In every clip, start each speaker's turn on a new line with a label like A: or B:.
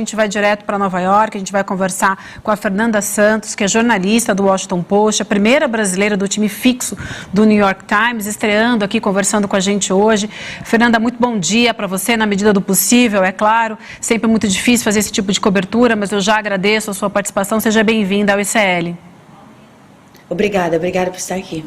A: A gente vai direto para Nova York, a gente vai conversar com a Fernanda Santos, que é jornalista do Washington Post, a primeira brasileira do time fixo do New York Times, estreando aqui, conversando com a gente hoje. Fernanda, muito bom dia para você, na medida do possível, é claro. Sempre muito difícil fazer esse tipo de cobertura, mas eu já agradeço a sua participação. Seja bem-vinda ao ICL.
B: Obrigada por estar aqui.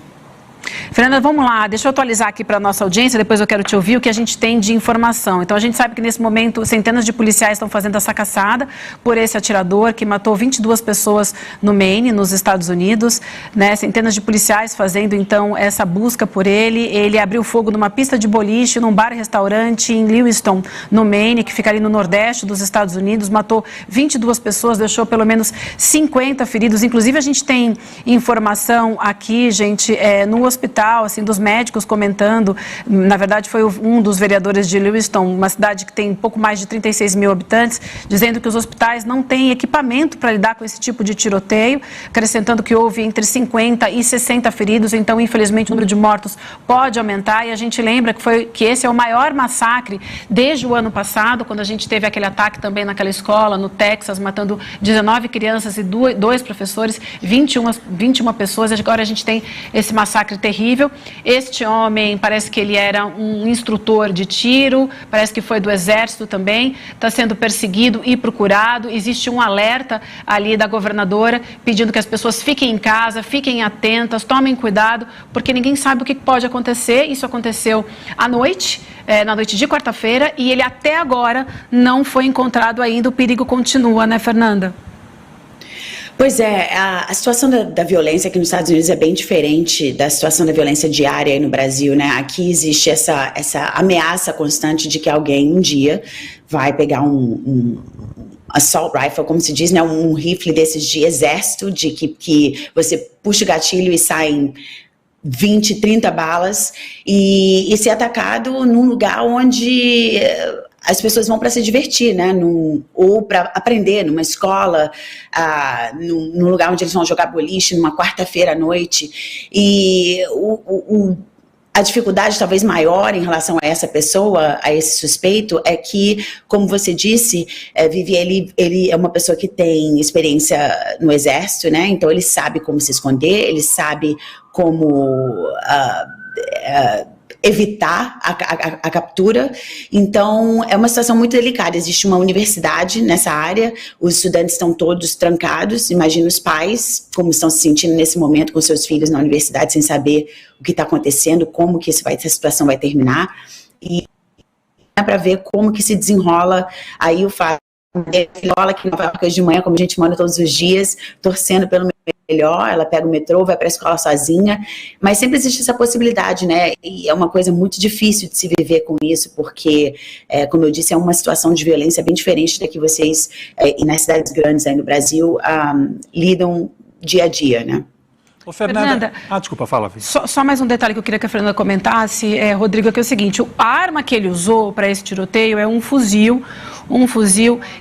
A: Fernanda, vamos lá, deixa eu atualizar aqui para a nossa audiência, depois eu quero te ouvir o que a gente tem de informação. Então, a gente sabe que nesse momento centenas de policiais estão fazendo essa caçada por esse atirador que matou 22 pessoas no Maine, nos Estados Unidos, né? Centenas de policiais fazendo, então, essa busca por ele. Ele abriu fogo numa pista de boliche, num bar e restaurante em Lewiston, no Maine, que fica ali no nordeste dos Estados Unidos, matou 22 pessoas, deixou pelo menos 50 feridos. Inclusive, a gente tem informação aqui, gente, no hospital, assim, dos médicos comentando, na verdade foi um dos vereadores de Lewiston, uma cidade que tem pouco mais de 36 mil habitantes, dizendo que os hospitais não têm equipamento para lidar com esse tipo de tiroteio, acrescentando que houve entre 50 e 60 feridos, então infelizmente o número de mortos pode aumentar, e a gente lembra que esse é o maior massacre desde o ano passado, quando a gente teve aquele ataque também naquela escola, no Texas, matando 19 crianças e dois professores, 21 pessoas, agora a gente tem esse massacre terrível. Este homem, parece que ele era um instrutor de tiro, parece que foi do exército também, está sendo perseguido e procurado. Existe um alerta ali da governadora pedindo que as pessoas fiquem em casa, fiquem atentas, tomem cuidado, porque ninguém sabe o que pode acontecer. Isso aconteceu à noite, na noite de quarta-feira, e ele até agora não foi encontrado ainda. O perigo continua, né, Fernanda?
B: Pois é, a situação da violência aqui nos Estados Unidos é bem diferente da situação da violência diária aí no Brasil, né? Aqui existe essa ameaça constante de que alguém um dia vai pegar um assault rifle, como se diz, né? Um rifle desses de exército, de que você puxa o gatilho e saem 20, 30 balas e ser atacado num lugar onde as pessoas vão para se divertir, né? Ou para aprender, numa escola, num lugar onde eles vão jogar boliche, numa quarta-feira à noite. E a dificuldade talvez maior em relação a essa pessoa, a esse suspeito, é que, como você disse, Vivi, ele é uma pessoa que tem experiência no exército, né? Então ele sabe como se esconder, ele sabe como evitar a captura. Então é uma situação muito delicada. Existe uma universidade nessa área, os estudantes estão todos trancados. Imagina os pais como estão se sentindo nesse momento com seus filhos na universidade, sem saber o que está acontecendo, como que essa situação vai terminar, e é para ver como que se desenrola aí o fato. Ela aqui em Nova York de manhã, como a gente manda todos os dias, torcendo pelo melhor. Ela pega o metrô, vai para a escola sozinha, mas sempre existe essa possibilidade, né? E é uma coisa muito difícil de se viver com isso, porque, como eu disse, é uma situação de violência bem diferente da que vocês, e nas cidades grandes aí no Brasil, lidam dia a dia, né?
C: Ô, Fernanda. Desculpa, fala, filho.
A: Só mais um detalhe que eu queria que a Fernanda comentasse, Rodrigo, que é o seguinte: a arma que ele usou para esse tiroteio é um fuzil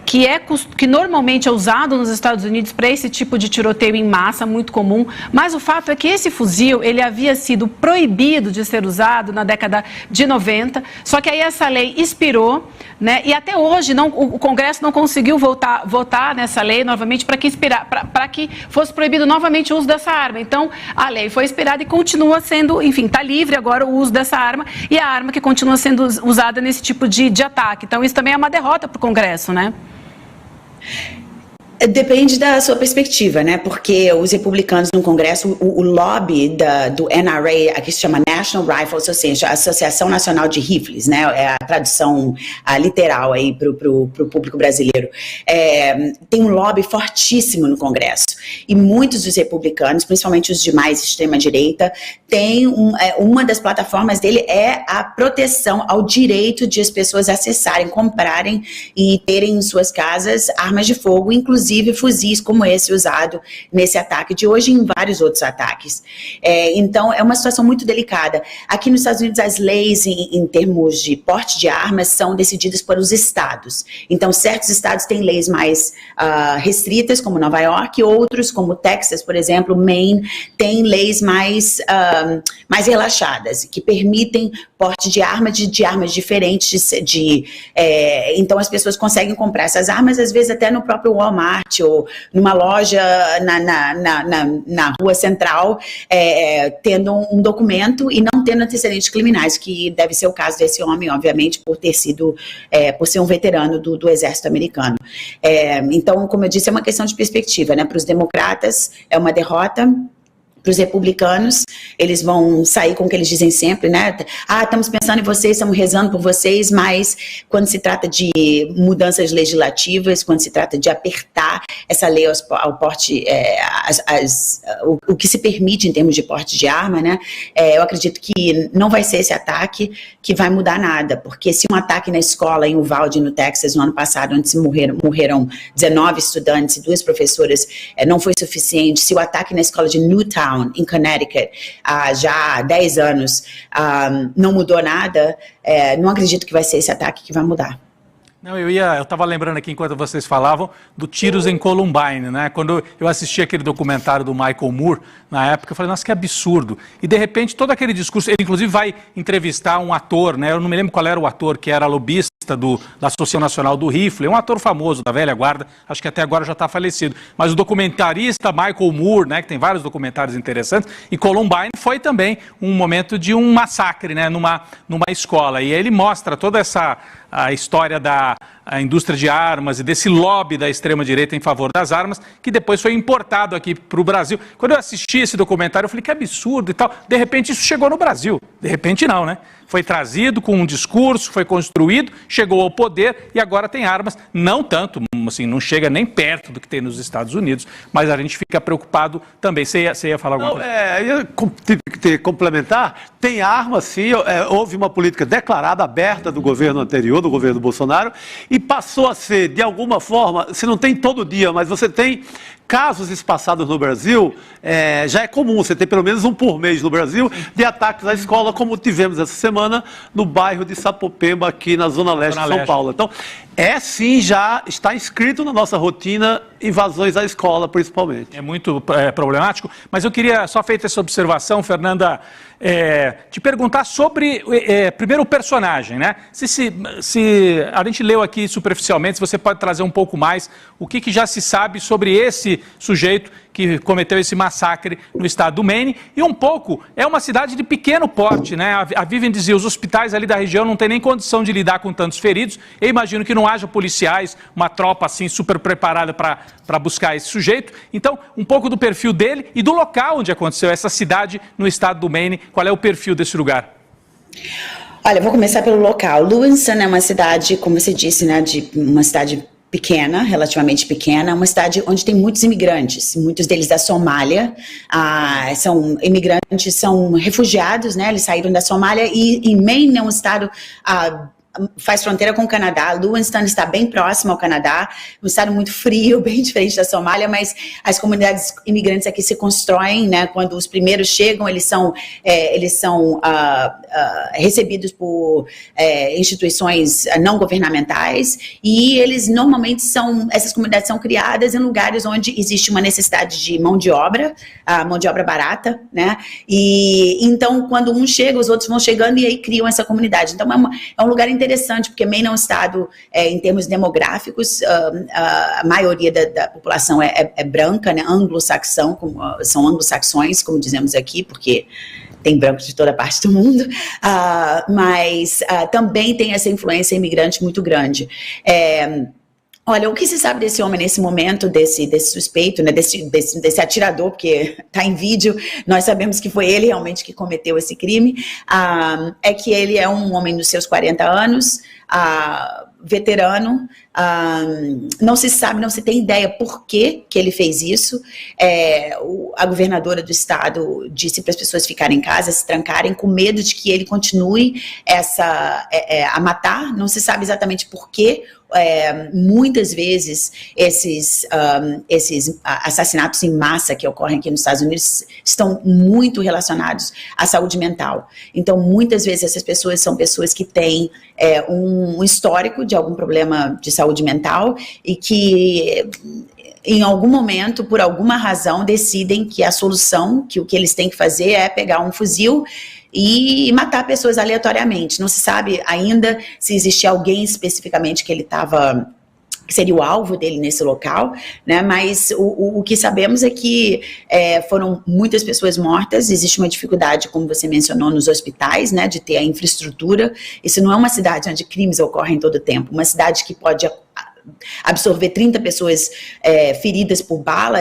A: que normalmente é usado nos Estados Unidos para esse tipo de tiroteio em massa, muito comum, mas o fato é que esse fuzil, ele havia sido proibido de ser usado na década de 90, só que aí essa lei expirou, né, e até hoje o Congresso não conseguiu votar nessa lei novamente para que fosse proibido novamente o uso dessa arma. Então, a lei foi expirada e continua sendo, enfim, está livre agora o uso dessa arma, e a arma que continua sendo usada nesse tipo de ataque. Então, isso também é uma derrota para o Congresso, né?
B: Depende da sua perspectiva, né? Porque os republicanos no Congresso, o lobby do NRA, que se chama National Rifle Association, a Associação Nacional de Rifles, né? É a tradução literal aí para o público brasileiro. Tem um lobby fortíssimo no Congresso. E muitos dos republicanos, principalmente os de mais extrema-direita, tem uma das plataformas dele é a proteção ao direito de as pessoas acessarem, comprarem e terem em suas casas armas de fogo, inclusive inclusive fuzis como esse usado nesse ataque de hoje e em vários outros ataques. Então, é uma situação muito delicada. Aqui nos Estados Unidos, as leis em termos de porte de armas são decididas por os estados. Então, certos estados têm leis mais restritas, como Nova York, outros, como Texas, por exemplo, Maine, têm leis mais relaxadas, que permitem porte de armas diferentes. Então, as pessoas conseguem comprar essas armas, às vezes até no próprio Walmart ou numa loja na rua central, tendo um documento e não tendo antecedentes criminais, que deve ser o caso desse homem, obviamente, por ser um veterano do exército americano. Então, como eu disse, é uma questão de perspectiva, né? Para os democratas é uma derrota. Para os republicanos, eles vão sair com o que eles dizem sempre, né? Estamos pensando em vocês, estamos rezando por vocês, mas quando se trata de mudanças legislativas, quando se trata de apertar essa lei ao porte, o que se permite em termos de porte de arma, né? Eu acredito que não vai ser esse ataque que vai mudar nada, porque se um ataque na escola em Uvalde, no Texas, no ano passado, onde morreram 19 estudantes e 2 professoras, não foi suficiente, se o ataque na escola de Newtown, em Connecticut, já há 10 anos, não mudou nada, não acredito que vai ser esse ataque que vai mudar.
C: Não, eu estava lembrando aqui, enquanto vocês falavam, do Tiros em Columbine, né? Quando eu assisti aquele documentário do Michael Moore, na época, eu falei, nossa, que absurdo. E, de repente, todo aquele discurso, ele, inclusive, vai entrevistar um ator, né? Eu não me lembro qual era o ator, que era lobista da Associação Nacional do Rifle, um ator famoso, da velha guarda, acho que até agora já está falecido. Mas o documentarista Michael Moore, né? Que tem vários documentários interessantes, e Columbine foi também um momento de um massacre, né? Numa escola. E ele mostra toda a história da indústria de armas e desse lobby da extrema-direita em favor das armas, que depois foi importado aqui para o Brasil. Quando eu assisti esse documentário, eu falei, que absurdo e tal. De repente, isso chegou no Brasil. De repente, não, né? Foi trazido com um discurso, foi construído, chegou ao poder e agora tem armas. Não tanto, assim, não chega nem perto do que tem nos Estados Unidos, mas a gente fica preocupado também. Você ia falar alguma coisa?
D: Eu tive que complementar. Tem armas, sim. Houve uma política declarada, aberta do governo anterior, do governo Bolsonaro, e passou a ser, de alguma forma, você não tem todo dia, mas você tem casos espaçados no Brasil, já é comum, você tem pelo menos um por mês no Brasil, de ataques à escola, como tivemos essa semana no bairro de Sapopemba, aqui na Zona Leste de São Paulo. Então, sim, já está inscrito na nossa rotina invasões à escola, principalmente. É muito problemático, mas eu queria, só feita essa observação, Fernanda, te perguntar sobre, primeiro, o personagem, né? Se a gente leu aqui superficialmente, se você pode trazer um pouco mais o que já se sabe sobre esse sujeito que cometeu esse massacre no estado do Maine, e um pouco, é uma cidade de pequeno porte, né? A Vivian dizia, os hospitais ali da região não têm nem condição de lidar com tantos feridos, eu imagino que não haja policiais, uma tropa assim super preparada para buscar esse sujeito. Então, um pouco do perfil dele e do local onde aconteceu essa cidade no estado do Maine, qual é o perfil desse lugar?
B: Olha, vou começar pelo local. Lewiston é uma cidade, como você disse, né, uma cidade pequena, relativamente pequena, uma cidade onde tem muitos imigrantes, muitos deles da Somália, são imigrantes, são refugiados, né, eles saíram da Somália, e Maine é um estado faz fronteira com o Canadá. Lewiston está bem próximo ao Canadá, um estado muito frio, bem diferente da Somália, mas as comunidades imigrantes aqui se constroem, né? Quando os primeiros chegam, eles são recebidos por instituições não governamentais, e eles normalmente essas comunidades são criadas em lugares onde existe uma necessidade de mão de obra barata, né? E então, quando um chega, os outros vão chegando e aí criam essa comunidade. Então, é um lugar interessante, porque Maine é um estado, em termos demográficos, a maioria da população é branca, né, anglo-saxão, são anglo-saxões, como dizemos aqui, porque tem brancos de toda parte do mundo, mas também tem essa influência imigrante muito grande. Olha, o que se sabe desse homem nesse momento, desse suspeito, né, desse atirador, porque está em vídeo, nós sabemos que foi ele realmente que cometeu esse crime, é que ele é um homem dos seus 40 anos, veterano, não se sabe, não se tem ideia por que ele fez isso. A governadora do estado disse para as pessoas ficarem em casa, se trancarem, com medo de que ele continue a matar. Não se sabe exatamente por quê muitas vezes esses assassinatos em massa que ocorrem aqui nos Estados Unidos estão muito relacionados à saúde mental. Então, muitas vezes essas pessoas são pessoas que têm um histórico de algum problema de saúde mental e que em algum momento, por alguma razão, decidem que a solução, que o que eles têm que fazer é pegar um fuzil e matar pessoas aleatoriamente. Não se sabe ainda se existe alguém especificamente que seria o alvo dele nesse local, né? Mas o que sabemos é que foram muitas pessoas mortas, existe uma dificuldade, como você mencionou, nos hospitais, né, de ter a infraestrutura. Isso não é uma cidade onde crimes ocorrem todo o tempo, uma cidade que pode absorver 30 pessoas feridas por bala,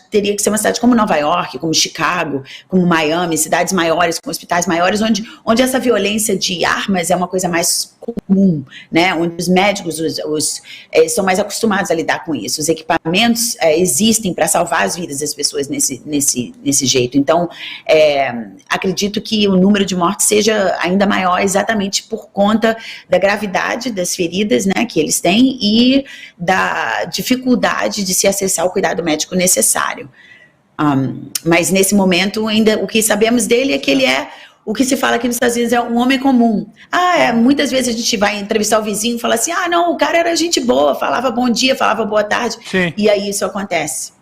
B: teria que ser uma cidade como Nova York, como Chicago, como Miami, cidades maiores, com hospitais maiores, onde essa violência de armas é uma coisa mais comum, né? Onde os médicos são mais acostumados a lidar com isso. Os equipamentos existem para salvar as vidas das pessoas nesse jeito. Então, acredito que o número de mortes seja ainda maior exatamente por conta da gravidade das feridas, né, que eles têm e da dificuldade de se acessar o cuidado médico necessário. Mas nesse momento, ainda o que sabemos dele é que ele o que se fala aqui nos Estados Unidos é um homem comum. Muitas vezes a gente vai entrevistar o vizinho e fala assim, não, o cara era gente boa, falava bom dia, falava boa tarde.
C: Sim.
B: E aí isso acontece.